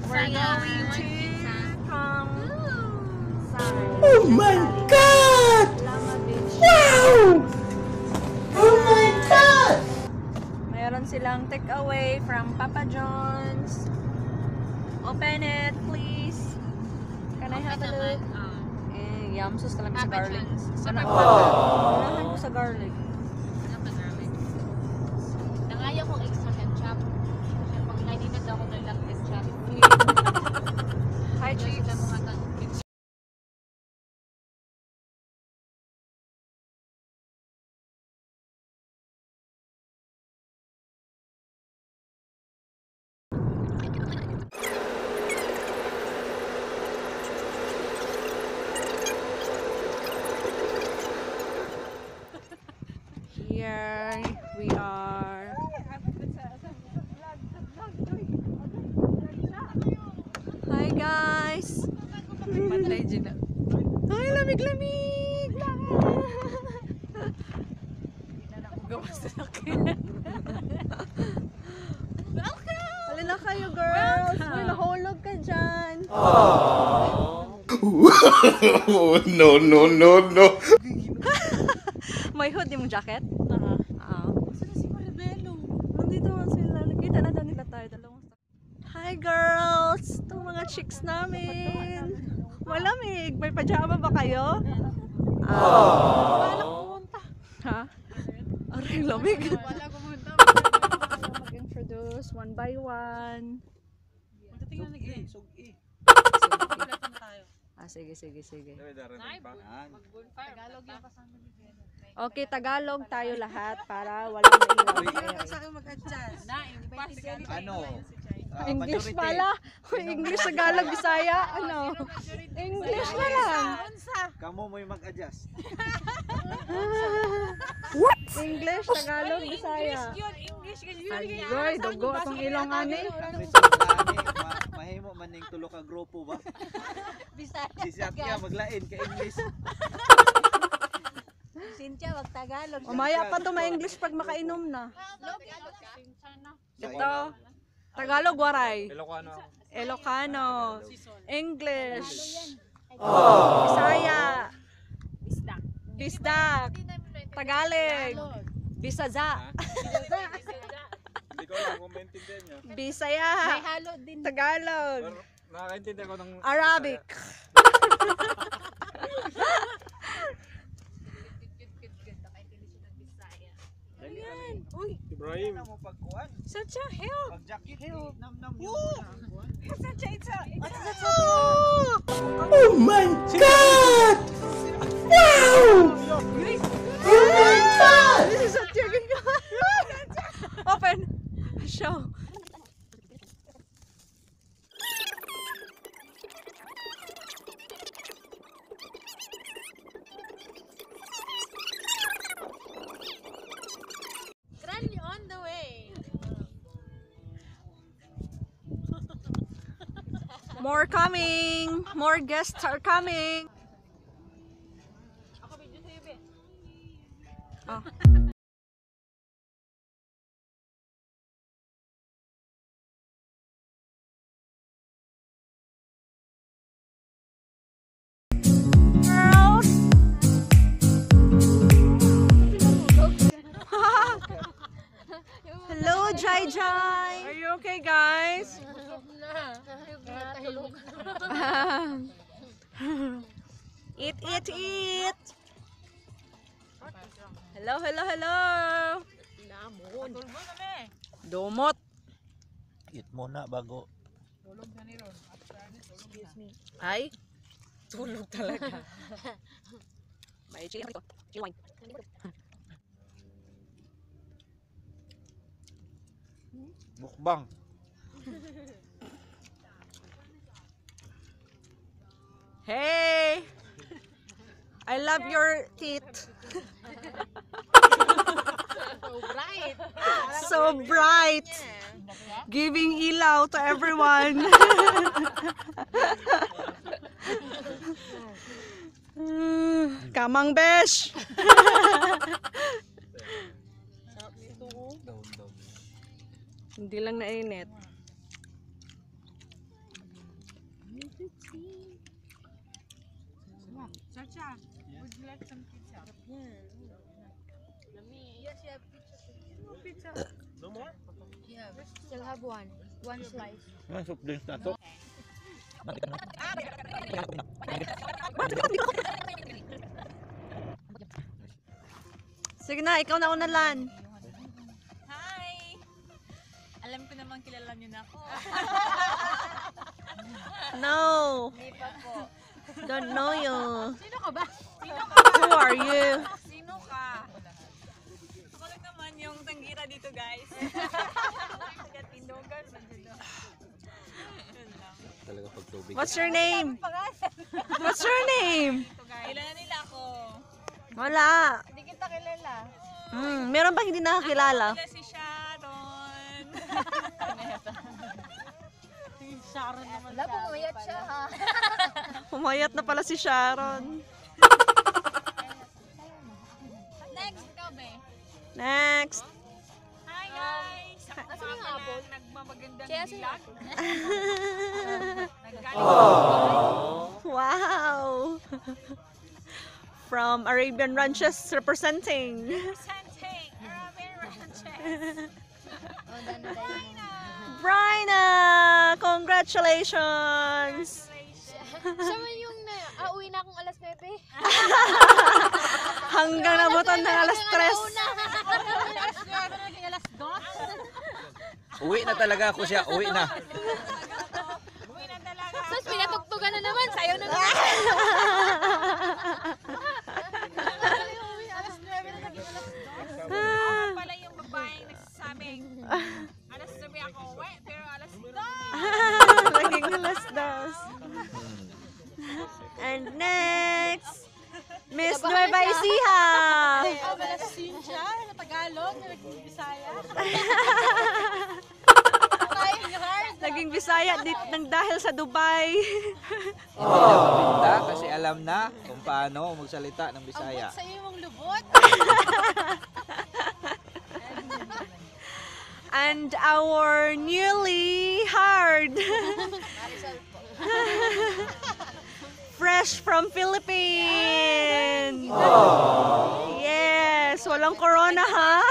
We're going to from Oh my God! Lama Beach. Wow! Oh my God! Meron silang takeaway from Papa John's. Open it, please. Can I have a look? Yum, sus ka lang sa garlic. Sana unahan ko sa garlic. Nangayaw kong extra ketchup. Pag naninad ako ng lang ketchup. Hi, chicks. Here we are. Hi guys. Hi, lamig-lamig. Halina kayo, girls. Uy, nahulog ka dyan. No, no, no, no. May hood yung jacket? Oo. Nandito nga sila. Nakita na daw nila tayo. Dalawang. Hi girls! Itong mga chicks namin. Malamig. May pajama ba kayo? Ha? Aray, lamig. Mag-introduce one by one. Sige, sige, sige. Okay, Tagalog tayo lahat para walang maiwan. Ano? English pala. English, Tagalog, Bisaya. Ano? English na lang. Kamu mo yung mag-adjust. What? English, Tagalog, Bisaya. Agoy, dugo atong ilong ani. Mahimo man ning tulo ka grupo ba? Si Satya maglain ka English. Cynthia, wag Tagalog. Umaya pa to ma-English pag makainom na. Ito. Tagalog, waray. Ilocano. English. Bisaya. Bisdak. Tagalog. Bisaza. Hindi ko alam kung maintindihan nyo. Bisaya. May halo din. Tagalog. Pero nakakaintindi ko ng Arabic. Ibrahim. Ano mo pagkuan? Satya, help. Pag-jacket nam-nam mo. Oh my God! Wow! Oh my God! This is Satya. Open. Show. Granny on the way. More coming. More guests are coming. Ako video sa'yo, be. Oh. Girls. Hello, Jai Jai. Are you okay, guys? Eat, eat, eat. Hello, hello, hello. Dumot. Eat muna bago. Ay, tulog talaga. May chili dito. Chili wine. Mukbang. Hey! I love your teeth. So bright. So bright. Giving ilaw to everyone. Kamang besh. Hindi lang nainit. Would you like some pizza? Yes, you have pizza. No more? Yeah, still have one. One slice. Soft drinks na to. Sige na, ikaw na unalan. Hi! Alam ko naman kilala niyo na ako. No. Hindi pa po. Don't know you. Sino ka ba? Who are you? Sino ka? Ako lang naman yung tanggira dito, guys. Taga-Tindogan. Yun lang. Talaga pag tubig. What's your name? What's your name? Kilala nila ako. Wala. Hindi kita kilala. Meron ba hindi nakakilala? Sila si Sharon. Wala, pumayat siya ha. Pumayat na pala si Sharon. Next, ikaw be. Next. Hi guys! Ako Asan nga yung pala apple? nagmamagandang Kaya asan vlog. Naggaling Wow. From Arabian Ranches representing. presenting Arabian Ranches. Oh, dami-dami mo. Bryna! Congratulations! Siya man yung uwi na akong alas 9. Hanggang nabutan ng alas 3. Uwi na talaga ako siya. Uwi na. Uwi na talaga. Sus, pinatugtugan na naman. Sayo na naman. Ako pala yung babaeng nagsasabing alas 9 ako uwi, pero alas 2. Naging alas 2. And next, Miss Nueva Ecija! Malasin siya sa Tagalog, nag-Bisaya. Naging Bisaya ng dahil sa Dubai. Hindi na mabinta kasi alam na kung paano magsalita ng Bisaya. Sa iyo mong lubot. And our newly hired, fresh from Philippines. Yes, walang corona ha.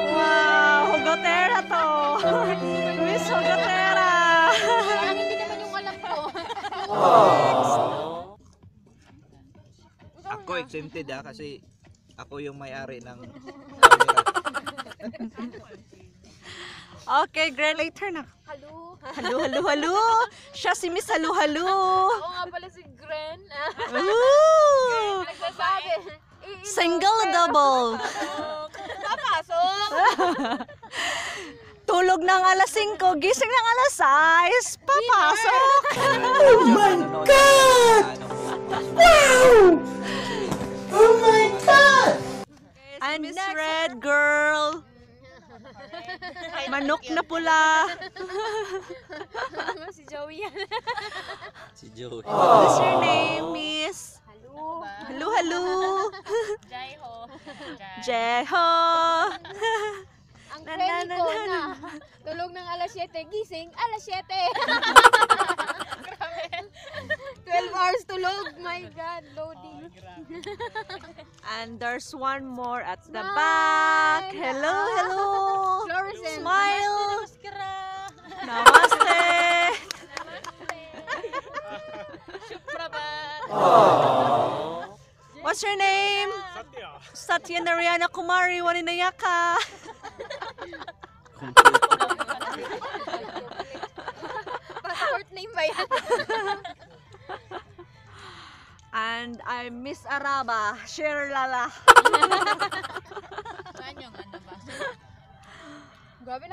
Wow, Hugotera to. Miss Hugotera. Parang hindi naman yung alam ko. Ako exempted kasi ako yung may-ari ng camera. Okay, great. Later na. Hello. Halo. Siya si Miss Halo. Ako nga pala si Gren. Ooh! Nagsasabi. Single double. Papasok. Tulog ng alas 5, gising ng alas 6, papasok. Oh my God! Wow! Oh my God! And Miss Red Girl. Manok na pula. Si Joey yan. Si Joey. What's your name, Miss? Hello. Halo. Jai-ho. Jeho. Ang friend ko na tulog ng alas 7, gising alas 7. 12 hours tulog. My God, loading. And there's one more at the back. Hello. Fluorescent. Smile. Namaste. What's your name? Satya Narayana Kumari Waninayaka. Passport name ba yan? And I'm Miss Araba, Shirlala. Saan yung ano ba? Grabe